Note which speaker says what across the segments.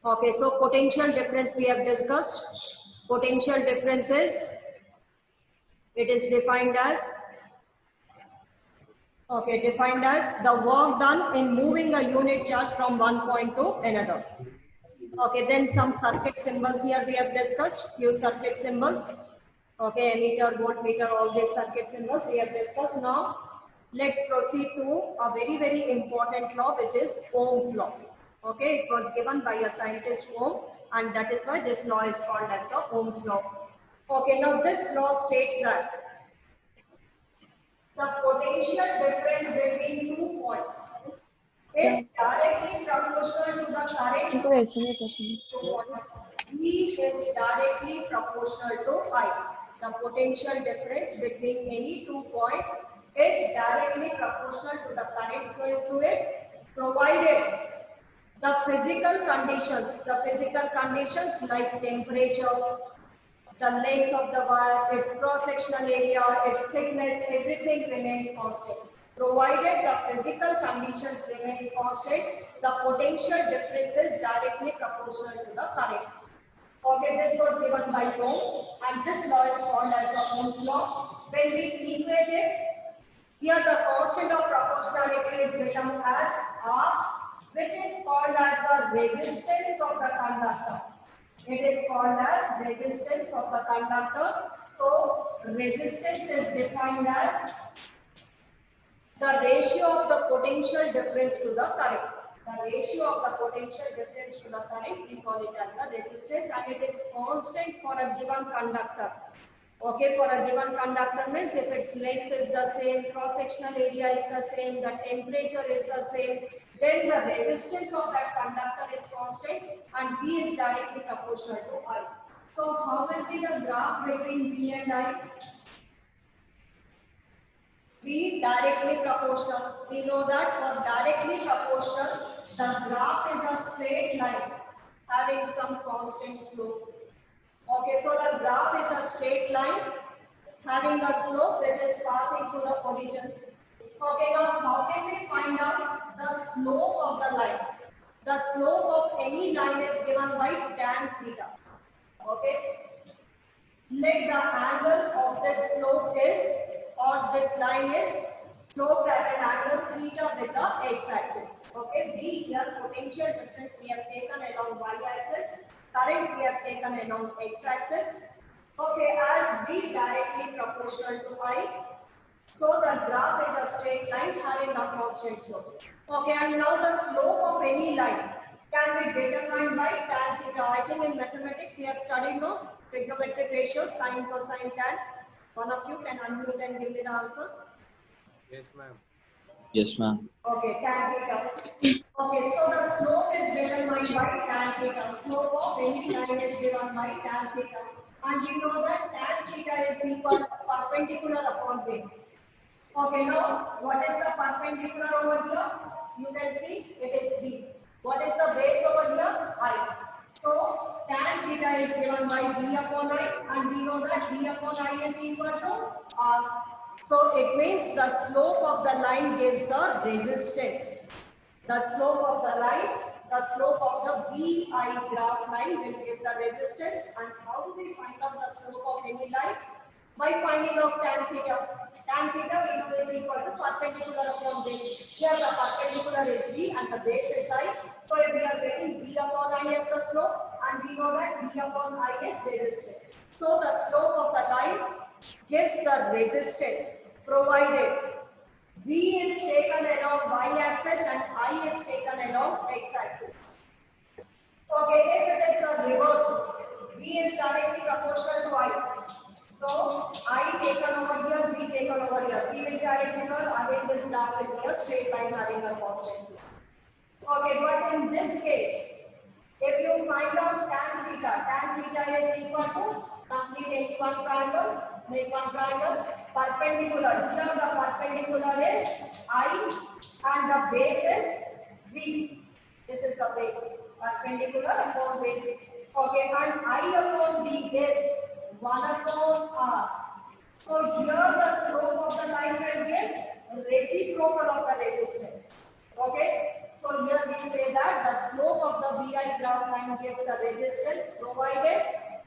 Speaker 1: Okay, so potential difference we have discussed. Potential difference is, it is defined as, okay, defined as the work done in moving a unit charge from one point to another. Okay, then some circuit symbols here we have discussed, few circuit symbols. Okay, ammeter, voltmeter, all these circuit symbols we have discussed. Now, let's proceed to a very, very important law, which is Ohm's law. Okay, it was given by a scientist Ohm, and that is why this law is called as the Ohm's law. Okay, now this law states that the potential difference between 2 points is directly proportional to the current. Two points. E is directly proportional to I. The potential difference between any 2 points is directly proportional to the current flowing through it, provided the physical conditions like temperature, the length of the wire, its cross-sectional area, its thickness, everything remains constant. Provided the physical conditions remains constant, the potential difference is directly proportional to the current. Okay, this was given by Ohm, and this law is called as the Ohm's law. When we equate it, here the constant of proportionality is written as R, which is called as the resistance of the conductor. It is called as resistance of the conductor. So, resistance is defined as the ratio of the potential difference to the current. The ratio of the potential difference to the current, we call it as the resistance, and it is constant for a given conductor. Okay, for a given conductor means if its length is the same, cross-sectional area is the same, the temperature is the same, then the resistance of that conductor is constant and V is directly proportional to I. So how will be the graph between V and I? V directly proportional. We know that for directly proportional, the graph is a straight line having some constant slope. Okay, so the graph is a straight line having a slope which is passing through the origin. Okay, now how can we find out the slope of the line? The slope of any line is given by tan theta. Okay, let the angle of this slope is, or this line is sloped at an angle theta with the x-axis. Okay, V here potential difference we have taken along y-axis, current we have taken along x-axis. Okay, as V directly proportional to I, so the graph is a straight line having a constant slope. Okay, and now the slope of any line can be determined by tan theta. I think in mathematics you have studied no trigonometric ratios, sine, cosine, tan. One of you can unmute and give me the answer.
Speaker 2: Yes, ma'am.
Speaker 3: Yes, ma'am.
Speaker 1: Okay, tan theta. Okay, so the slope is determined by tan theta. Slope of any line is given by tan theta. And we know that tan theta is equal to perpendicular upon base. Okay, now what is the perpendicular over here? You can see it is V. What is the base over here? I. So tan theta is given by V upon I, and we know that V upon I is equal to R. So it means the slope of the line gives the resistance. The slope of the line, the slope of the VI graph line will give the resistance. And how do we find out the slope of any line? By finding out tan theta. Tan theta we know is equal to perpendicular upon base. Here the perpendicular is V and the base is I. So if we are getting V upon I as the slope, and we know that V upon I is resistance. So the slope of the line gives the resistance provided V is taken along y-axis and I is taken along x-axis. Okay, if it is the reverse, V is directly proportional to I. So I taken over here, V taken over here. V is directly proportional. Again, this graph will be a straight line having a constant slope. Okay, but in this case, if you find out tan theta is equal to complete any one triangle, make one triangle, perpendicular. Here the perpendicular is I and the base is V. This is the base, perpendicular upon base. Okay, and I upon V is 1 upon R. So here the slope of the line will give reciprocal of the resistance. Okay, so here we say that the slope of of the VI graph line gives the resistance provided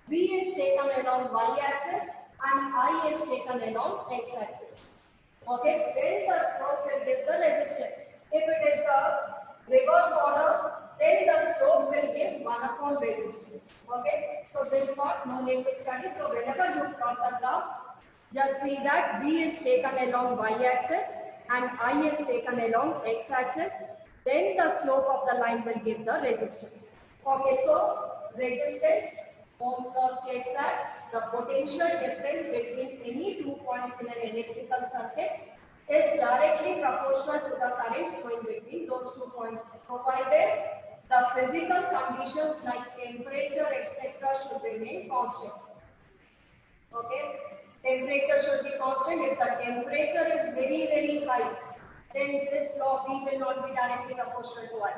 Speaker 1: V is taken along y-axis and I is taken along x-axis. Okay, then the slope will give the resistance. If it is the reverse order, then the slope will give 1 upon resistance. Okay, so this part no need to study. So whenever you plot the graph, just see that V is taken along y-axis and I is taken along x-axis. Then the slope of the line will give the resistance. Okay, so resistance, Ohm's law states that the potential difference between any 2 points in an electrical circuit is directly proportional to the current flowing between those 2 points, provided the physical conditions like temperature, etc. should remain constant. Okay, temperature should be constant. If the temperature is very high, then this law V will not be directly proportional to I.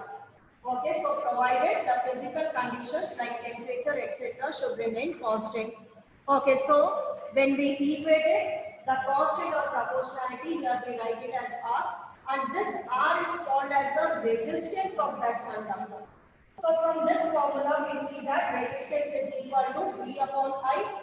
Speaker 1: Okay, so provided the physical conditions like temperature, etc. should remain constant. Okay, so when we equate it, the constant of proportionality, here we write it as R, and this R is called as the resistance of that conductor. So from this formula, we see that resistance is equal to V upon I.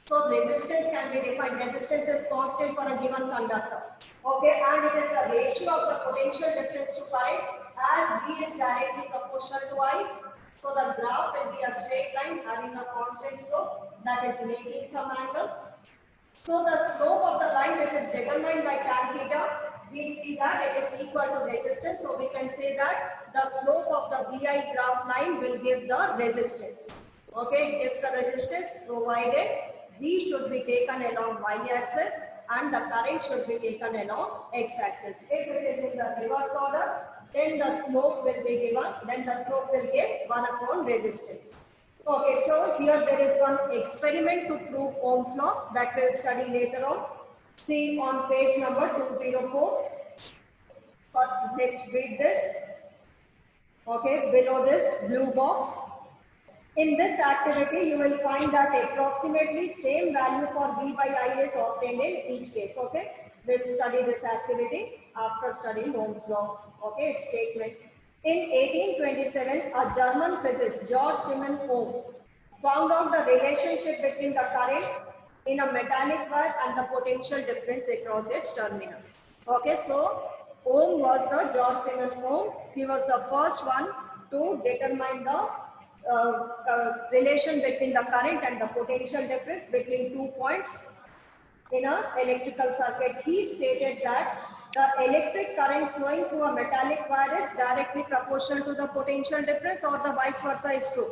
Speaker 1: So resistance can be defined. Resistance is constant for a given conductor. Okay, and it is the ratio of the potential difference to current as V is directly proportional to I. So the graph will be a straight line having a constant slope that is making some angle. So the slope of the line which is determined by tan theta, we see that it is equal to resistance. So we can say that the slope of the VI graph line will give the resistance. Okay, it gives the resistance provided V should be taken along y-axis and the current should be taken along x-axis. If it is in the reverse order, then the slope will be given, then the slope will give 1 upon resistance. Okay, so here there is one experiment to prove Ohm's law that we'll study later on. See on page number 204. First, let's read this. Okay, below this blue box. In this activity, you will find that approximately same value for V by I is obtained in each case. Okay, we'll study this activity after studying Ohm's law. Okay, its statement. In 1827, a German physicist, George Siemens Ohm, found out the relationship between the current in a metallic wire and the potential difference across its terminals. Okay, so Ohm was the George Siemens Ohm. He was the first one to determine the relation between the current and the potential difference between 2 points in an electrical circuit. He stated that the electric current flowing through a metallic wire is directly proportional to the potential difference, or the vice versa is true.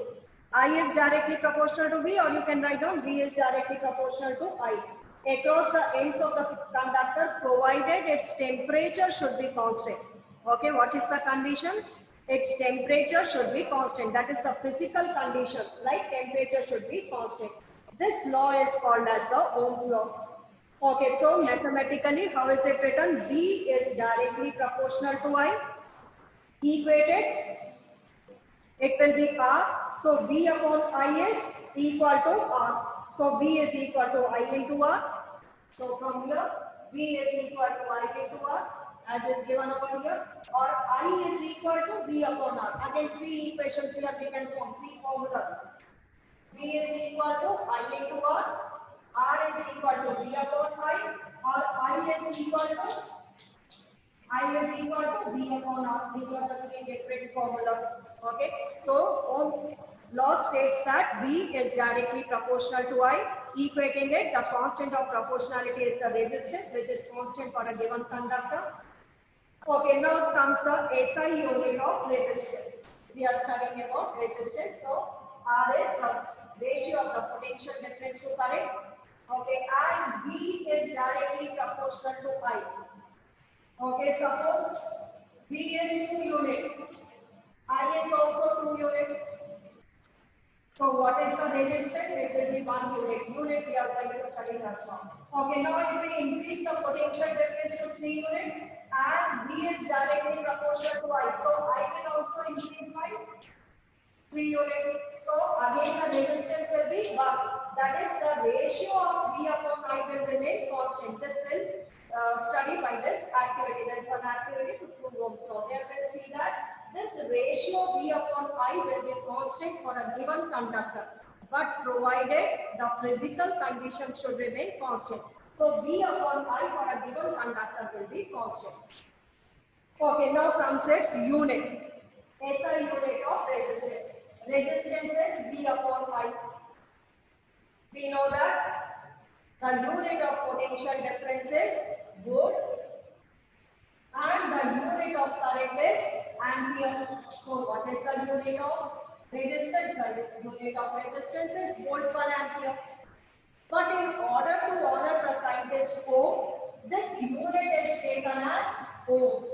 Speaker 1: I is directly proportional to V, or you can write down V is directly proportional to I. Across the ends of the conductor, provided its temperature should be constant. Okay, what is the condition? Its temperature should be constant. That is the physical conditions, like temperature should be constant. This law is called as the Ohm's law. Okay, so mathematically, how is it written? V is directly proportional to I. Equated, it will be R. So V upon I is equal to R. So V is equal to I into R. So from here, V is equal to I into R, as is given over here, or I is equal to V upon R. Again, 3 equations here we can form, 3 formulas. V is equal to I into R is equal to V upon I, or I is equal to V upon R. These are the 3 different formulas. Okay, so Ohm's law states that V is directly proportional to I. Equating it, the constant of proportionality is the resistance, which is constant for a given conductor. Okay, now comes the SI unit of resistance. We are studying about resistance. So R is the ratio of the potential difference to current. Okay, as V is directly proportional to I. Okay, suppose V is 2 units, I is also 2 units. So what is the resistance? It will be 1 unit. Unit we are going to study just now. Okay, now if we increase the potential difference to 3 units, as V is directly proportional to I, so I will also increase by 3 units. So again the resistance will be 1. That is the ratio of V upon I will remain constant. This will study by this activity. There is one activity to prove Ohm's law. There we'll see that this ratio V upon I will be constant for a given conductor, but provided the physical conditions should remain constant. So V upon I for a given conductor will be constant. Okay, now comes its unit. SI unit of resistance. Resistance is V upon I. We know that the unit of potential difference is volt and the unit of current is ampere. So what is the unit of resistance? The unit of resistance is volt per ampere. But in order to honor the scientist Ohm, this unit is taken as Ohm.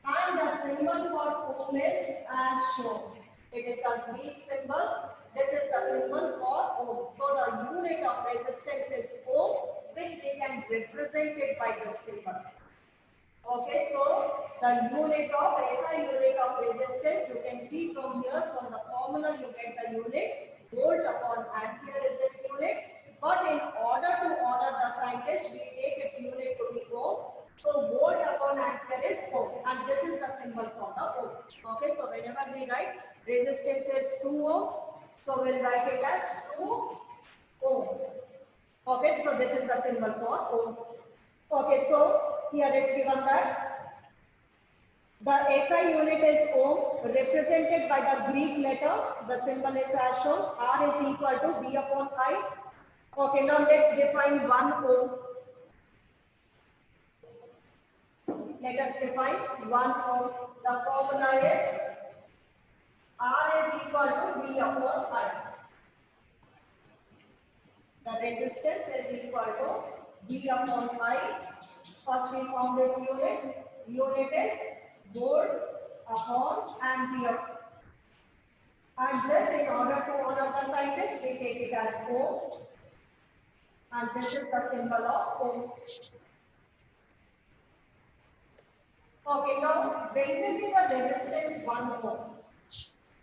Speaker 1: And the symbol for Ohm is as shown. It is a Greek symbol. This is the symbol for Ohm. So the unit of resistance is Ohm, which we can represent it by this symbol. Okay, so the unit of SI unit of resistance, you can see from here, from the formula you get the unit. Volt upon ampere is its unit. But in order to honor the scientist, we take its unit to be Ohm. So volt upon ampere is Ohm, and this is the symbol for the Ohm. Okay, so whenever we write resistance is 2 ohms, so we'll write it as 2 ohms. Okay, so this is the symbol for ohms. Okay, so here it's given that the SI unit is ohm, represented by the Greek letter. The symbol is as shown. R is equal to V upon I. Okay, now let's define 1 ohm. Let us define 1 ohm. The formula is R is equal to V upon I. The resistance is equal to V upon I. First we found its unit. Unit is volt upon ampere. And this, in order to honor the scientist, we take it as ohm. And this is the symbol of ohm. Okay, now when will be the resistance 1 ohm?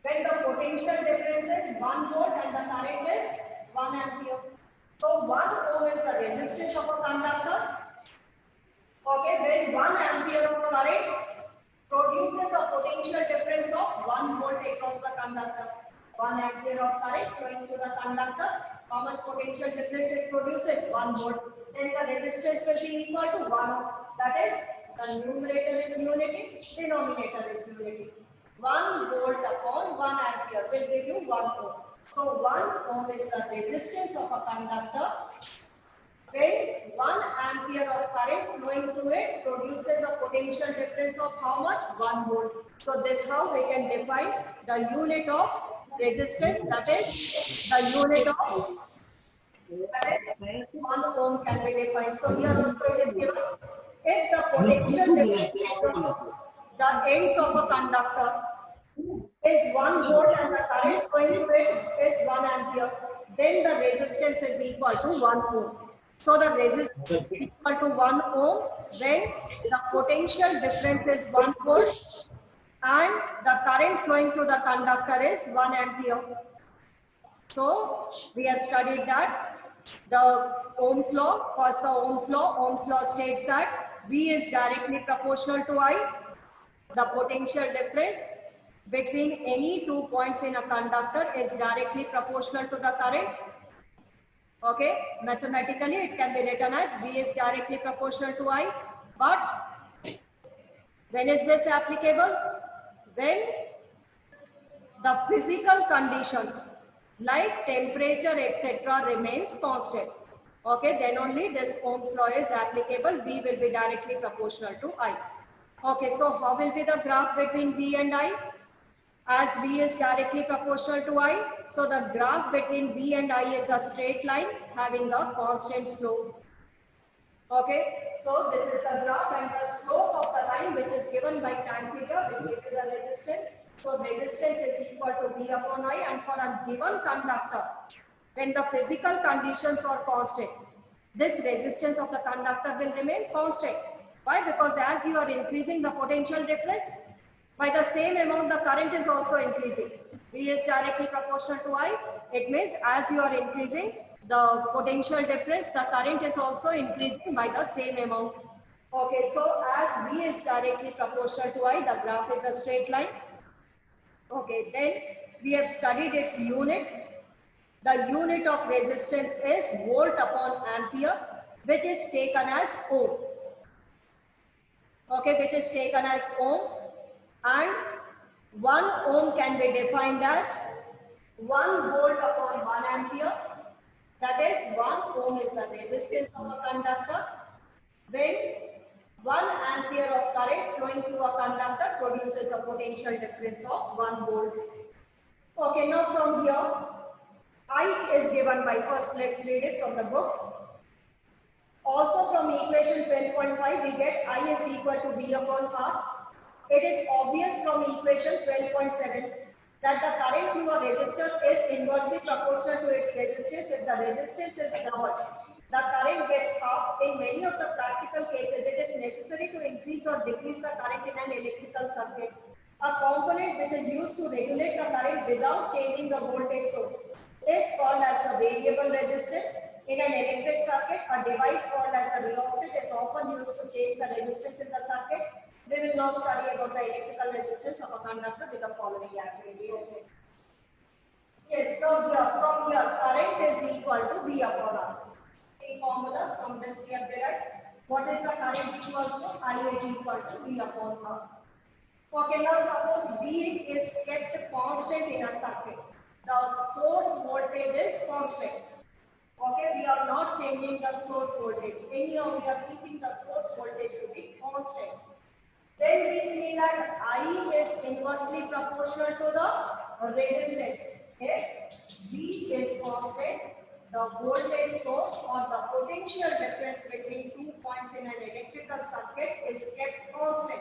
Speaker 1: When the potential difference is 1 volt and the current is 1 ampere. So 1 ohm is the resistance of a conductor. Okay, when 1 ampere of current produces a potential difference of 1 volt across the conductor. 1 ampere of current flowing through the conductor, how much potential difference it produces? 1 volt. Then the resistance will be equal to 1 ohm. That is, the numerator is unity, denominator is unity. 1 volt upon 1 ampere will give you 1 ohm. So 1 ohm is the resistance of a conductor when 1 ampere of current flowing through it produces a potential difference of how much? 1 volt. So this how we can define the unit of resistance, that is the unit of, that is 1 ohm can be defined. So here also it is given. If the potential difference across the ends of a conductor is 1 volt and the current flowing through it is 1 ampere, then the resistance is equal to 1 ohm. So the resistance is equal to 1 ohm when the potential difference is 1 volt and the current flowing through the conductor is 1 ampere. So we have studied that the Ohm's law, first the Ohm's law states that V is directly proportional to I. The potential difference between any 2 points in a conductor is directly proportional to the current. Okay, mathematically it can be written as V is directly proportional to I. But when is this applicable? When the physical conditions like temperature etc. remains constant. Okay, then only this Ohm's law is applicable. V will be directly proportional to I. Okay, so how will be the graph between V and I? As V is directly proportional to I, so the graph between V and I is a straight line having a constant slope. Okay, so this is the graph and the slope of the line which is given by tan theta will give you the resistance. So resistance is equal to V upon I, and for a given conductor, when the physical conditions are constant, this resistance of the conductor will remain constant. Why? Because as you are increasing the potential difference, by the same amount the current is also increasing. V is directly proportional to I. It means as you are increasing the potential difference, the current is also increasing by the same amount. Okay, so as V is directly proportional to I, the graph is a straight line. Okay, then we have studied its unit. The unit of resistance is volt upon ampere, which is taken as ohm. Okay, which is taken as ohm, and 1 ohm can be defined as 1 volt upon 1 ampere. That is 1 ohm is the resistance of a conductor, when 1 ampere of current flowing through a conductor produces a potential difference of 1 volt. Okay, now from here, I is given by, first let's read it from the book. Also from equation 12.5 we get I is equal to V upon R. It is obvious from equation 12.7 that the current through a resistor is inversely proportional to its resistance. If the resistance is doubled, the current gets half. In many of the practical cases, it is necessary to increase or decrease the current in an electrical circuit. A component which is used to regulate the current without changing the voltage source is called as the variable resistance. In an electric circuit, a device called as the rheostat is often used to change the resistance in the circuit. We will now study about the electrical resistance of a conductor with the following activity. Okay. Yes, so here, from here, current is equal to V upon R. In formulas from this we have derived. What is the current equals to? I is equal to V upon R. Okay, now suppose V is kept constant in a circuit. The source voltage is constant. Okay, we are not changing the source voltage. Anyhow, we are keeping the source voltage to be constant. Then we see that I is inversely proportional to the resistance. Okay, V is constant. The voltage source or the potential difference between 2 points in an electrical circuit is kept constant.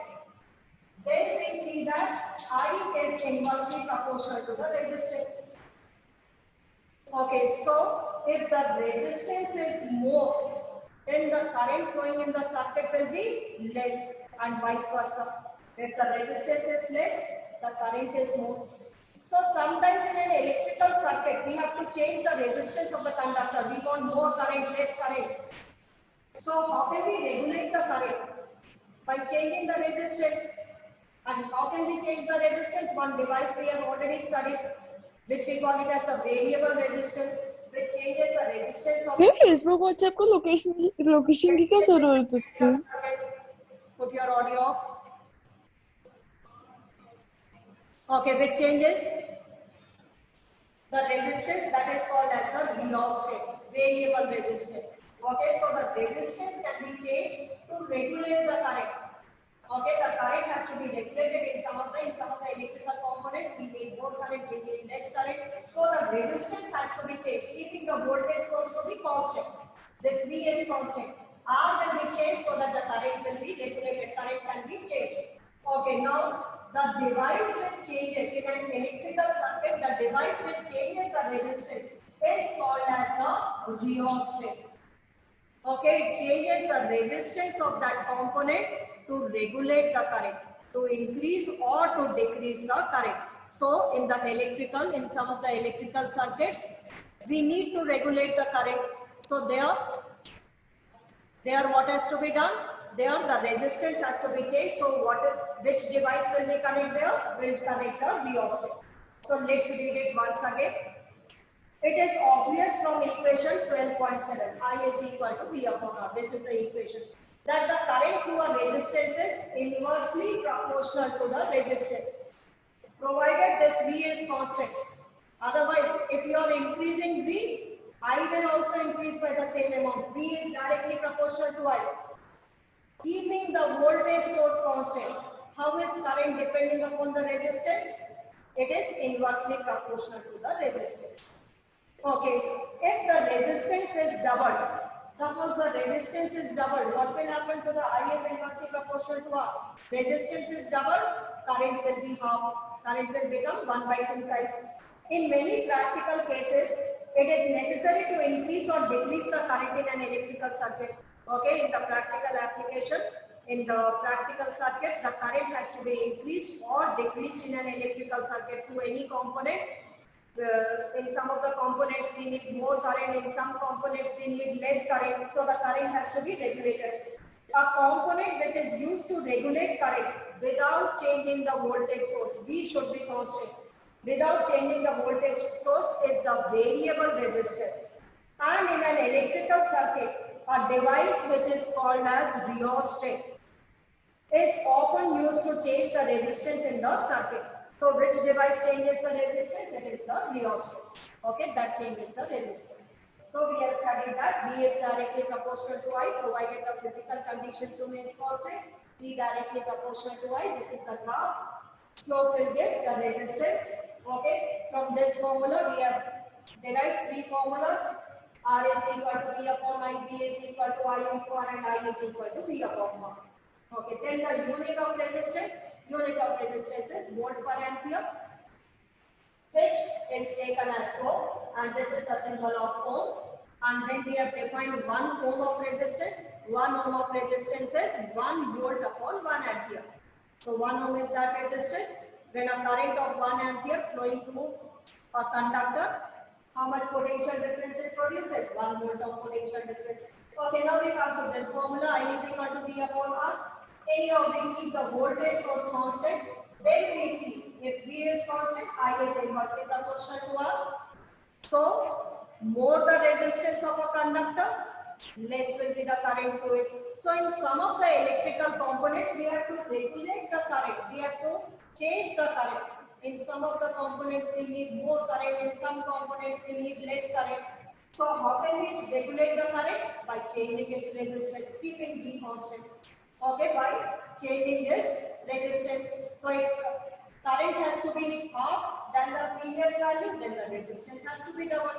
Speaker 1: Then we see that I is inversely proportional to the resistance. Okay, so if the resistance is more, then the current flowing in the circuit will be less, and vice versa. If the resistance is less, the current is more. So sometimes in an electrical circuit, we have to change the resistance of the conductor. We want more current, less current. So how can we regulate the current? By changing the resistance. And how can we change the resistance? One device we have already studied, which we call it as the variable resistance, which changes the resistance of
Speaker 3: मैं Facebook WhatsApp को location की क्या जरूरत होती है?
Speaker 1: Put your audio off. Okay, which changes the resistance, that is called as the rheostat, variable resistance. Okay, so the resistance can be changed to regulate the current. Okay, the current has to be regulated in some of the electrical components. We need more current, we need less current. So the resistance has to be changed, keeping the voltage source to be constant. This V is constant. R will be changed so that the current will be regulated. Current can be changed. Okay, now the device which changes in an electrical circuit, the device which changes the resistance is called as the rheostat. Okay, it changes the resistance of that component to regulate the current, to increase or to decrease the current. So in some of the electrical circuits, we need to regulate the current. So there what has to be done? There the resistance has to be changed. So which device will we connect there? Will connect the rheostat. So let's read it once again. It is obvious from equation 12.7, I is equal to V upon R. This is the equation. That the current through a resistance is inversely proportional to the resistance, provided this V is constant. Otherwise, if you are increasing V, I will also increase by the same amount. V is directly proportional to I. Keeping the voltage source constant, how is current depending upon the resistance? It is inversely proportional to the resistance. Okay, if the resistance is doubled, suppose the resistance is doubled, what will happen to the I is inversely proportional to R? Resistance is doubled, current will be half, current will become 1 by 2 times. In many practical cases, it is necessary to increase or decrease the current in an electrical circuit. Okay, in the practical application, in the practical circuits, the current has to be increased or decreased in an electrical circuit through any component. In some of the components we need more current, in some components we need less current, so the current has to be regulated. A component which is used to regulate current without changing the voltage source, V should be constant. without changing the voltage source is the variable resistance. And in an electrical circuit, a device which is called as rheostat is often used to change the resistance in the circuit. So which device changes the resistance? It is the rheostat. Okay, that changes the resistance. So we have studied that V is directly proportional to I provided the physical conditions remains constant. V directly proportional to I. This is the graph. Slope will give the resistance. Okay, from this formula we have derived three formulas. R is equal to V upon I, V is equal to I into R, and I is equal to V upon 1. Okay, then the unit of resistance is volt per ampere, which is taken as ohm, and this is the symbol of ohm. And then we have defined 1 ohm of resistance. 1 ohm of resistance is 1 volt upon 1 ampere. So 1 ohm is that resistance. When a current of 1 ampere flowing through a conductor, how much potential difference it produces? 1 volt of potential difference. Okay, now we come to this formula. I is equal to V upon R. Anyhow, we keep the voltage source constant. Then we see if V is constant, I is inversely proportional to R. So, more the resistance of a conductor, less will be the current through it. So, in some of the electrical components, we have to regulate the current. We have to change the current. In some of the components, we need more current. In some components, we need less current. So, how can we regulate the current? By changing its resistance, keeping V constant. Okay, by changing this resistance. So, if current has to be half than the previous value, then the resistance has to be double.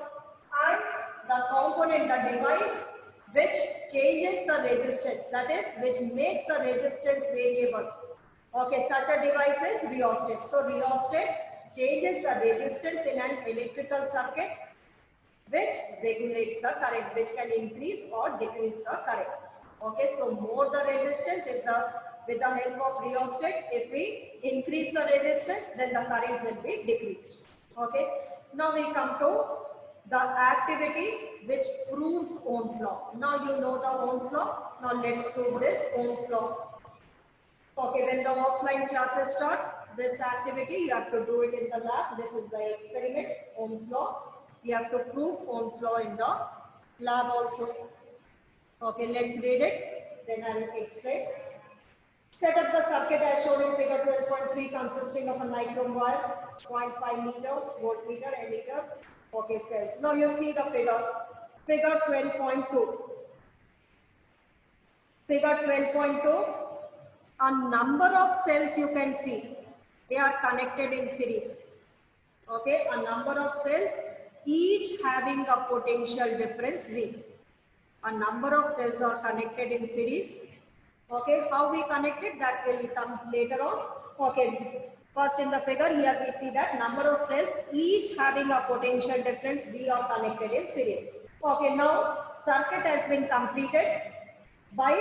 Speaker 1: And the component, the device which changes the resistance, that is, which makes the resistance variable. Okay, such a device is rheostat. So, rheostat changes the resistance in an electrical circuit which regulates the current, which can increase or decrease the current. Okay, so more the resistance, with the help of rheostat, if we increase the resistance, then the current will be decreased. Okay, now we come to the activity which proves Ohm's law. Now you know the Ohm's law. Now let's prove this Ohm's law. Okay, when the offline classes start, this activity you have to do it in the lab. This is the experiment, Ohm's law. You have to prove Ohm's law in the lab also. Okay, let's read it, then I will explain. Set up the circuit as shown in figure 12.3 consisting of a nichrome wire, 0.5 meter, voltmeter, ammeter, okay, cells. Now you see the figure 12.2. Figure 12.2, a number of cells you can see, they are connected in series. Okay, a number of cells, each having a potential difference V. A number of cells are connected in series. Okay, how we connect it, that will come later on. Okay, first in the figure here we see that number of cells each having a potential difference V are connected in series. Okay, now circuit has been completed by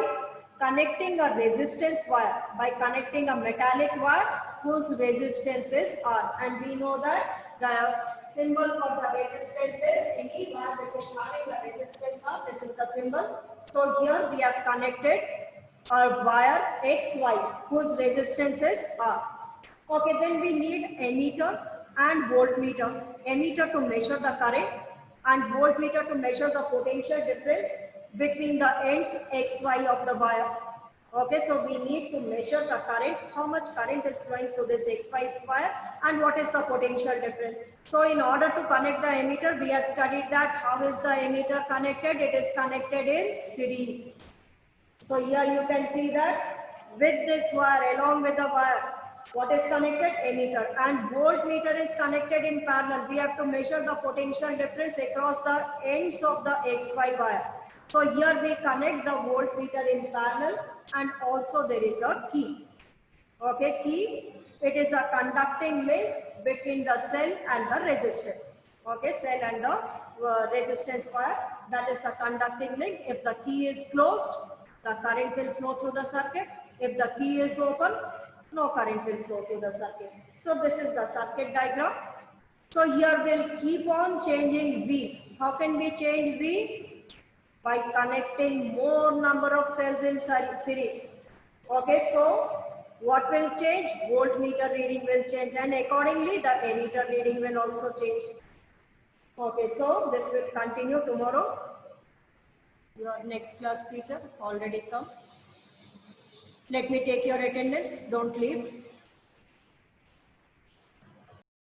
Speaker 1: connecting a resistance wire, by connecting a metallic wire whose resistance is R, and we know that the symbol for the resistance is any wire which is having the resistance R. This is the symbol. So here we have connected a wire XY whose resistance is R. Okay, then we need ammeter and voltmeter. Ammeter to measure the current and voltmeter to measure the potential difference between the ends XY of the wire. Okay, so we need to measure the current, how much current is flowing through this XY wire and what is the potential difference. So in order to connect the ammeter, we have studied that how is the ammeter connected? It is connected in series. So here you can see that with this wire, along with the wire, what is connected? Ammeter, and voltmeter is connected in parallel. We have to measure the potential difference across the ends of the XY wire. So here we connect the voltmeter in parallel, and also there is a key. Okay, key, it is a conducting link between the cell and the resistance. Okay, cell and the resistance wire, that is the conducting link. If the key is closed, the current will flow through the circuit. If the key is open, no current will flow through the circuit. So this is the circuit diagram. So here we'll keep on changing V. How can we change V? By connecting more number of cells in series. Okay, so What will change? Voltmeter reading will change, and accordingly the ammeter reading will also change. Okay, so this will continue tomorrow. Your next class teacher already come. Let me take your attendance. Don't leave.